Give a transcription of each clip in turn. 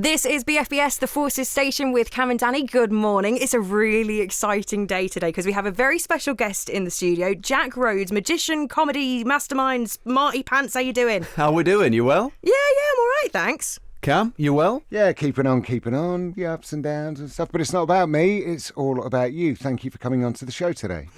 This is BFBS, the Forces Station with Kam and Danni. Good morning. It's a really exciting day today because we have a very special guest in the studio, Jack Rhodes, magician, comedy, mastermind, smarty pants. How you doing? How we doing? You well? Yeah, I'm all right, thanks. Kam, you well? Yeah, keeping on. Yeah, ups and downs and stuff. But it's not about me. It's all about you. Thank you for coming on to the show today.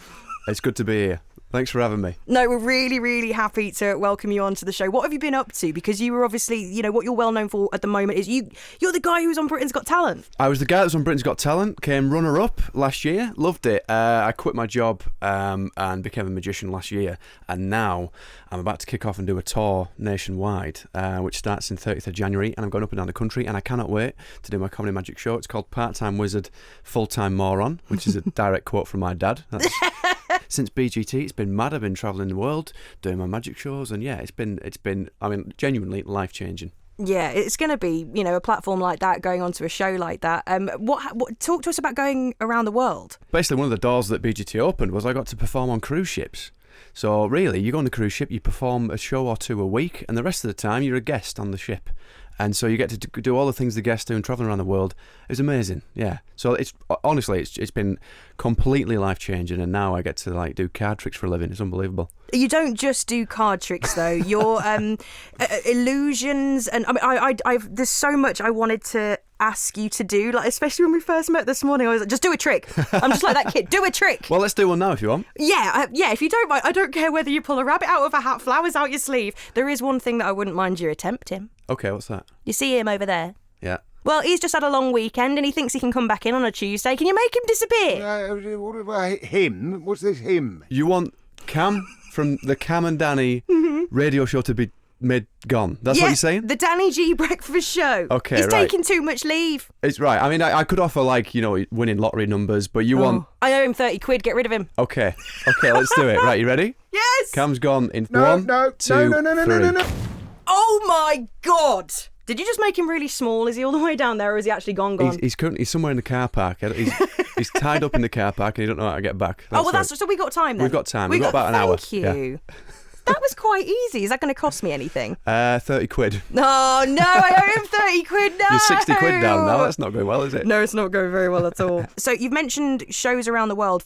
It's good to be here. Thanks for having me. No, we're really, really happy to welcome you onto the show. What have you been up to? Because you were obviously, what you're well known for at the moment is you're the guy who was on Britain's Got Talent. I was the guy that was on Britain's Got Talent, came runner-up last year, loved it. I quit my job and became a magician last year, and now I'm about to kick off and do a tour nationwide, which starts in 30th of January, and I'm going up and down the country, and I cannot wait to do my comedy magic show. It's called Part-Time Wizard, Full-Time Moron, which is a direct quote from my dad. Since BGT, it's been mad. I've been travelling the world, doing my magic shows, and yeah, it's been, genuinely life-changing. Yeah, it's going to be, a platform like that, going onto a show like that. What talk to us about going around the world. Basically, one of the doors that BGT opened was I got to perform on cruise ships. So really, you go on the cruise ship, you perform a show or two a week, and the rest of the time you're a guest on the ship. And so you get to do all the things the guests do and travelling around the world. It was amazing, yeah. So it's been completely life-changing, and now I get to do card tricks for a living. It's unbelievable. You don't just do card tricks though. Your illusions, and I've there's so much I wanted to ask you to do, especially when we first met this morning. I was like, just do a trick. I'm just like that kid. Do a trick. Well, let's do one now if you want. Yeah. If you don't mind, I don't care whether you pull a rabbit out of a hat, flowers out your sleeve. There is one thing that I wouldn't mind you attempting. Okay, what's that? You see him over there? Yeah. Well, he's just had a long weekend and he thinks he can come back in on a Tuesday. Can you make him disappear? What about him? What's this him? You want Kam from the Kam and Danni radio show to be made gone? That's what you're saying? The Danny G breakfast show. Okay, He's right. taking too much leave. It's right. I mean, I could offer winning lottery numbers, but you want... I owe him 30 quid. Get rid of him. Okay, let's do it. Right, you ready? Yes. Kam's gone in No. 3. Oh my God. Did you just make him really small? Is he all the way down there, or is he actually gone? He's currently somewhere in the car park. He's tied up in the car park and he don't know how to get back. So we got time then? We've got time. We've got about an hour. Thank you. Yeah. That was quite easy. Is that going to cost me anything? 30 quid. Oh, no, I owe him 30 quid now. You're 60 quid down now. That's not going well, is it? No, it's not going very well at all. So you've mentioned shows around the world.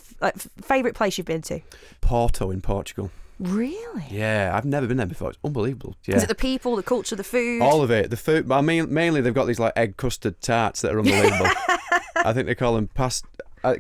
Favourite place you've been to? Porto in Portugal. Really? Yeah, I've never been there before. It's unbelievable. Yeah. Is it the people, the culture, the food? All of it. The food. I mean, mainly they've got these egg custard tarts that are unbelievable. I think they call them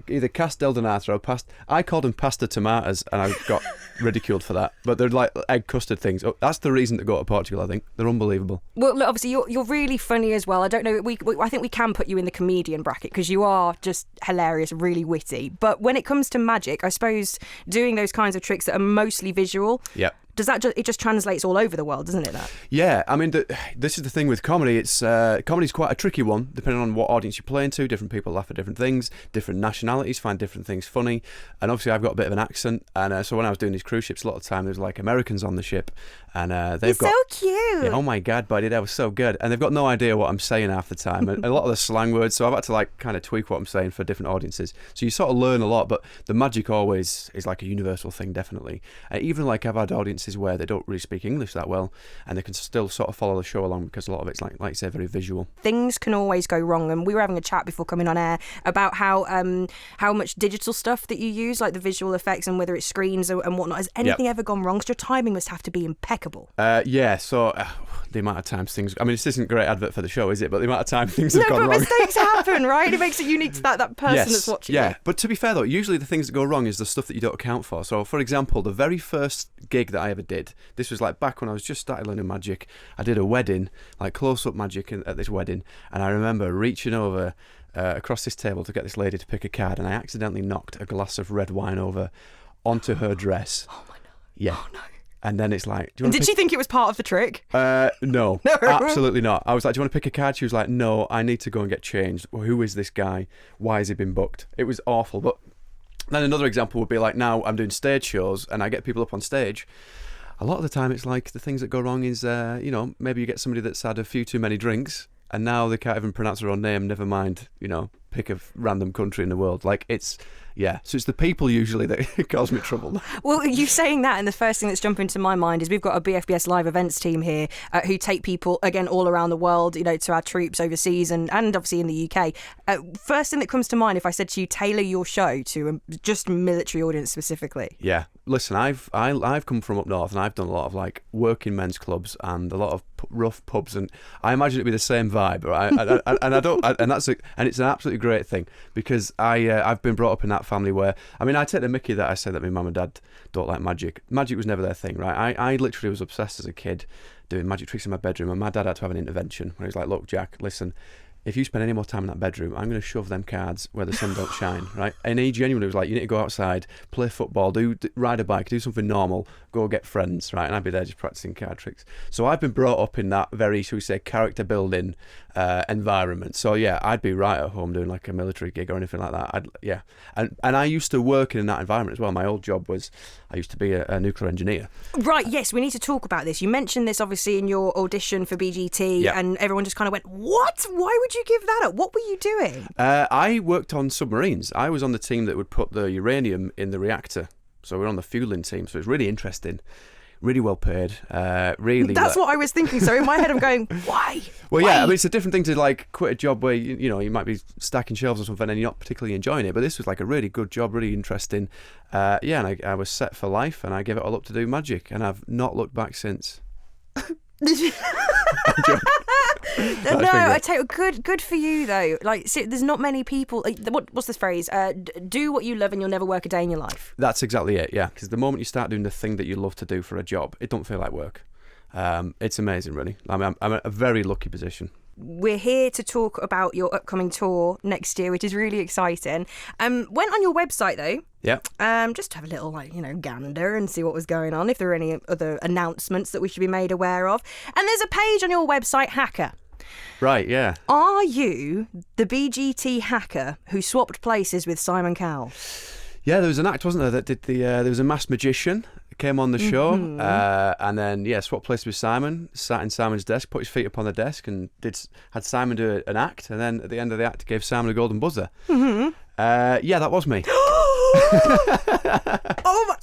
either Castel Donato or pasta. I called them pasta tomatoes, and I got ridiculed for that. But they're like egg custard things. Oh, that's the reason to go to Portugal. I think they're unbelievable. Well, look, obviously you're really funny as well. I don't know. I think we can put you in the comedian bracket because you are just hilarious, really witty. But when it comes to magic, I suppose doing those kinds of tricks that are mostly visual. Yep. Does that it just translates all over the world, doesn't it? That. Yeah, I mean, this is the thing with comedy. It's comedy's quite a tricky one, depending on what audience you're playing to. Different people laugh at different things. Different nationalities find different things funny. And obviously, I've got a bit of an accent. And so when I was doing these cruise ships, a lot of the time there's Americans on the ship, and they've got so cute. Yeah, oh my God, buddy, that was so good. And they've got no idea what I'm saying half the time, and a lot of the slang words. So I've had to kind of tweak what I'm saying for different audiences. So you sort of learn a lot, but the magic always is a universal thing, definitely. Even I've had audiences where they don't really speak English that well, and they can still sort of follow the show along because a lot of it's like you say, very visual. Things can always go wrong, and we were having a chat before coming on air about how much digital stuff that you use, like the visual effects and whether it's screens and whatnot. Has anything ever gone wrong? Because your timing must have to be impeccable. Yeah. So the amount of times things. I mean, this isn't a great advert for the show, is it? But the amount of time things have gone wrong. No, but mistakes happen, right? It makes it unique to that person that's watching. Yeah, but to be fair though, usually the things that go wrong is the stuff that you don't account for. So, for example, the very first gig that I ever did, this was back when I was just starting learning magic. I did a wedding, close-up magic at this wedding, and I remember reaching over across this table to get this lady to pick a card, and I accidentally knocked a glass of red wine over onto her dress. Oh my God. Yeah. Oh no. And then it's did she think it was part of the trick? No, absolutely not. I was like, do you want to pick a card? She was like, no, I need to go and get changed. Well, who is this guy? Why has he been booked? It was awful. But then another example would be now I'm doing stage shows and I get people up on stage. A lot of the time it's the things that go wrong is, maybe you get somebody that's had a few too many drinks and now they can't even pronounce their own name, never mind, pick a random country in the world. Yeah, so it's the people usually that cause me trouble. Well, you saying that, and the first thing that's jumping to my mind is we've got a BFBS live events team here who take people, again, all around the world, you know, to our troops overseas and obviously in the UK. First thing that comes to mind if I said to you, tailor your show to just military audience specifically. Yeah, listen, I've come from up north and I've done a lot of like working men's clubs and a lot of rough pubs, and I imagine it'd be the same vibe, right? And it's an absolutely great thing because I've been brought up in that family where, I mean, I take the mickey that I say that my mum and dad don't like magic. Magic was never their thing, right? I literally was obsessed as a kid doing magic tricks in my bedroom, and my dad had to have an intervention where he was like, look, Jack, listen, if you spend any more time in that bedroom, I'm going to shove them cards where the sun don't shine, right? And he genuinely was like, you need to go outside, play football, ride a bike, do something normal, go get friends, right? And I'd be there just practicing card tricks. So I've been brought up in that very, shall we say, character building environment. So yeah, I'd be right at home doing like a military gig or anything like that. And I used to work in that environment as well. My old job was, I used to be a nuclear engineer. Right, yes, we need to talk about this. You mentioned this obviously in your audition for BGT, and everyone just kind of went, what? Why would you give that up? What were you doing? I worked on submarines. I was on the team that would put the uranium in the reactor. So we're on the fueling team. So it's really interesting, really well paid. That's what I was thinking. So in my head, I'm going, why? Well, yeah, I mean, it's a different thing to like quit a job where you know you might be stacking shelves or something and you're not particularly enjoying it. But this was like a really good job, really interesting. And I was set for life, and I gave it all up to do magic, and I've not looked back since. No, I tell you, good for you though. Like, see, there's not many people. Like, what's this phrase? Do what you love, and you'll never work a day in your life. That's exactly it. Yeah, because the moment you start doing the thing that you love to do for a job, it don't feel like work. It's amazing, really. I mean, I'm in a very lucky position. We're here to talk about your upcoming tour next year, which is really exciting. Went on your website though. Yeah. Just to have a little gander and see what was going on, if there are any other announcements that we should be made aware of. And there's a page on your website, Hacker. Right, yeah. Are you the BGT hacker who swapped places with Simon Cowell? Yeah, there was an act, wasn't there, that did there was a masked magician came on the show, and then swapped places with Simon, sat in Simon's desk, put his feet up on the desk, and had Simon do an act, and then at the end of the act gave Simon a golden buzzer. Yeah, that was me.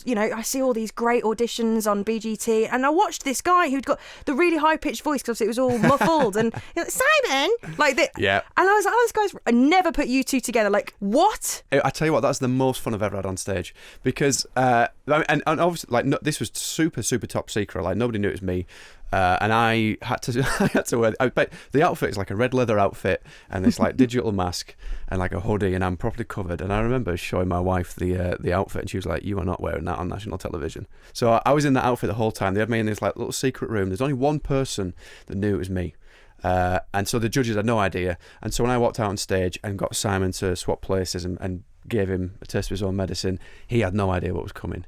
I see all these great auditions on BGT, and I watched this guy who'd got the really high pitched voice because it was all muffled, and Simon, like that. Yeah. And I was like, this guy's. I never put you two together. Like, what? I tell you what, that's the most fun I've ever had on stage because, and obviously, this was super top secret. Like, nobody knew it was me. And I had to wear. But the outfit is like a red leather outfit and this like digital mask and like a hoodie, and I'm properly covered. And I remember showing my wife the outfit, and she was like, "You are not wearing that on national television." So I was in that outfit the whole time. They had me in this like little secret room. There's only one person that knew it was me, and so the judges had no idea. And so when I walked out on stage and got Simon to swap places and gave him a taste of his own medicine, he had no idea what was coming.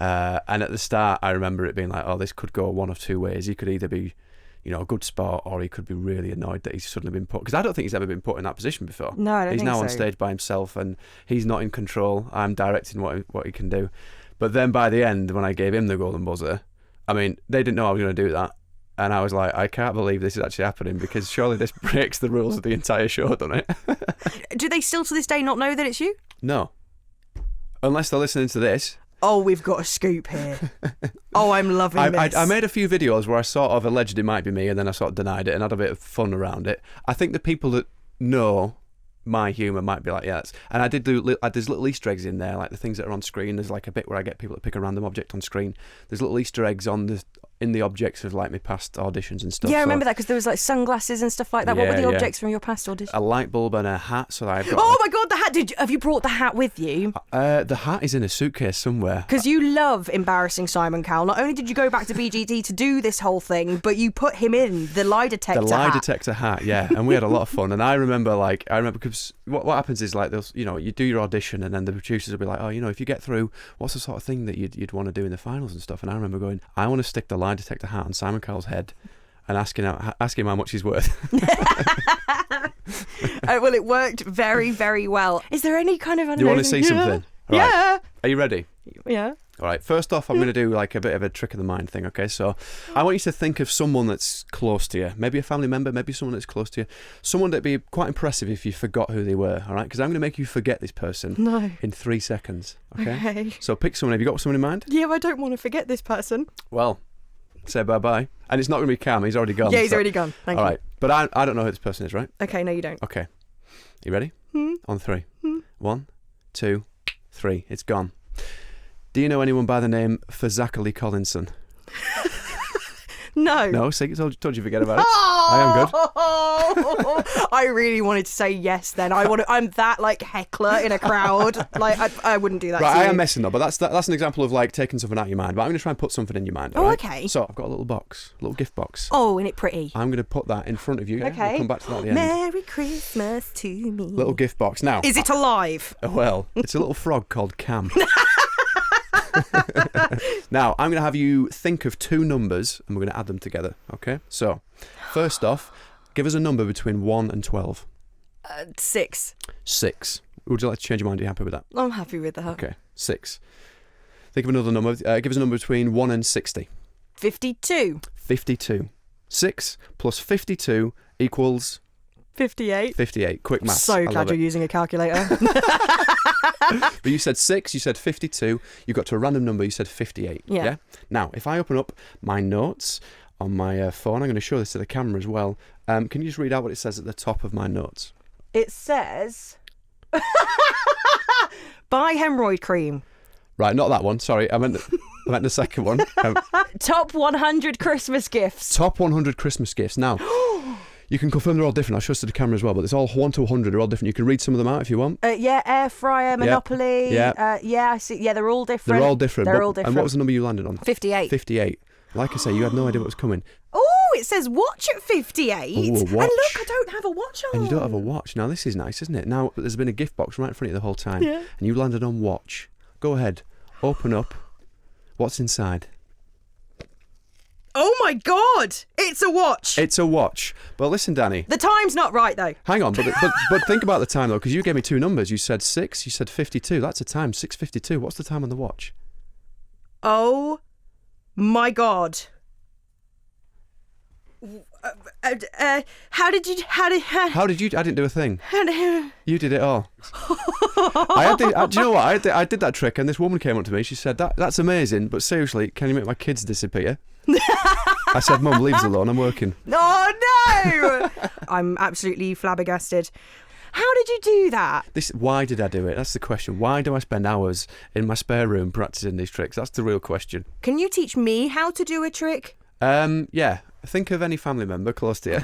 And at the start, I remember it being like, oh, this could go one of two ways. He could either be, a good sport, or he could be really annoyed that he's suddenly been put. Because I don't think he's ever been put in that position before. No, I don't think so. He's now on stage by himself, and he's not in control. I'm directing what he can do. But then by the end, when I gave him the golden buzzer, I mean, they didn't know I was going to do that. And I was like, I can't believe this is actually happening, because surely this breaks the rules of the entire show, doesn't it? Do they still to this day not know that it's you? No. Unless they're listening to this. Oh, we've got a scoop here. Oh, I'm loving this. I made a few videos where I sort of alleged it might be me, and then I sort of denied it and had a bit of fun around it. I think the people that know my humour might be like, yeah. And I did there's little Easter eggs in there, like the things that are on screen. There's like a bit where I get people to pick a random object on screen. There's little Easter eggs in the objects of like my past auditions and stuff. Yeah, I remember that, because there was like sunglasses and stuff like that. What were the objects from your past auditions? A light bulb and a hat. So I've got. Oh my God, the hat! Have you brought the hat with you? The hat is in a suitcase somewhere. Because you love embarrassing Simon Cowell. Not only did you go back to BGT to do this whole thing, but you put him in the lie detector hat. The lie detector hat, yeah. And we had a lot of fun. And I remember because what happens is like you do your audition, and then the producers will be like, oh, if you get through, what's the sort of thing that you'd want to do in the finals and stuff. And I remember going, I want to stick the lie detector hat on Simon Cowell's head and ask him how much he's worth. Well, it worked very, very well. Is there any kind of... Do you want to see something? Right. Yeah. Are you ready? Yeah. All right, first off, I'm going to do like a bit of a trick of the mind thing, okay? So I want you to think of someone that's close to you, maybe a family member, maybe someone that's close to you, someone that'd be quite impressive if you forgot who they were, all right? Because I'm going to make you forget this person in 3 seconds, okay? So pick someone. Have you got someone in mind? Yeah, I don't want to forget this person. Well, say bye-bye. And it's not going to be Kam, he's already gone. Yeah, he's already gone. Thank you. All right, but I don't know who this person is, right? Okay, no, you don't. Okay. You ready? On 3. 1, 2, 3. It's gone. Do you know anyone by the name Zachary Collinson? No. No, see, told you forget about it. I am good. I really wanted to say yes then. I'm that like heckler in a crowd. Like I wouldn't do that Right, to I you. am messing up, but that's an example of like taking something out of your mind. But I'm going to try and put something in your mind. Oh, right? okay. So I've got a little box, a little gift box. Oh, isn't it pretty? I'm going to put that in front of you. Yeah? Okay. We'll come back to that at the end. Merry Christmas to me. Little gift box. Now, Is it alive? well, it's a little frog called Kam. Now, I'm going to have you think of 2 numbers and we're going to add them together, okay? So, first off, give us a number between 1 and 12. 6. 6. Would you like to change your mind? Are you happy with that? I'm happy with that. Okay, 6. Think of another number. Give us a number between 1 and 60. 52. 52. 6 plus 52 equals 58. 58. Quick maths. So I glad love you're it. using a calculator. But you said 6, you said 52, you got to a random number, you said 58. Yeah. Now, if I open up my notes on my phone, I'm going to show this to the camera as well. Can you just read out what it says at the top of my notes? It says, buy hemorrhoid cream. Right, not that one. Sorry, I meant the second one. Top 100 Christmas gifts. Top 100 Christmas gifts. Now, you can confirm they're all different. I'll show this to the camera as well, but it's all 1 to 100. They're all different. You can read some of them out if you want. Yeah, air fryer, Monopoly. Yeah. Yeah, I see. Yeah, they're all different. They're all different. They're all different. And what was the number you landed on? 58. 58. Like I say, you had no idea what was coming. Oh, it says watch at 58. Ooh, a watch. And look, I don't have a watch on. And you don't have a watch. Now, this is nice, isn't it? Now, there's been a gift box right in front of you the whole time. Yeah. And you landed on watch. Go ahead. Open up. What's inside? Oh my God! It's a watch. It's a watch. But listen, Danny. The time's not right though. Hang on, but think about the time though, because you gave me 2 numbers. You said 6. You said 52. That's a time. 6:52. What's the time on the watch? Oh my God. How did you? How did you? I didn't do a thing. How did, You did it all. Do you know what? I did that trick, and this woman came up to me. She said, "That's amazing, but seriously, can you make my kids disappear?" I said, "Mum, leave us alone. I'm working." Oh no! I'm absolutely flabbergasted. How did you do that? Why did I do it? That's the question. Why do I spend hours in my spare room practicing these tricks? That's the real question. Can you teach me how to do a trick? Yeah. Think of any family member close to you.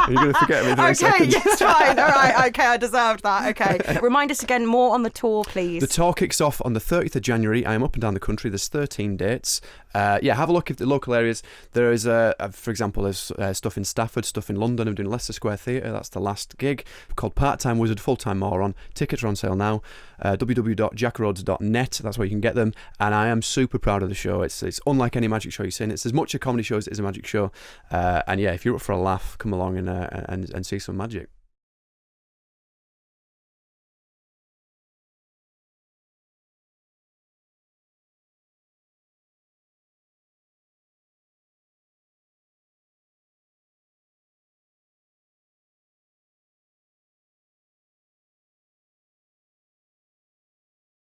You're going to forget me in 3 seconds. Okay, yes, fine. All right, okay, I deserved that. Okay. Remind us again more on the tour, please. The tour kicks off on the 30th of January. I am up and down the country. There's 13 dates. Have a look at the local areas. There is, for example, there's stuff in Stafford, stuff in London. I'm doing Leicester Square Theatre. That's the last gig. Called Part-Time Wizard, Full-Time Moron. Tickets are on sale now. www.jackrhodes.net. That's where you can get them. And I am super proud of the show. It's unlike any magic show you've seen. It's as much a comedy show as it is a magic show. And yeah, if you're up for a laugh, come along and see some magic.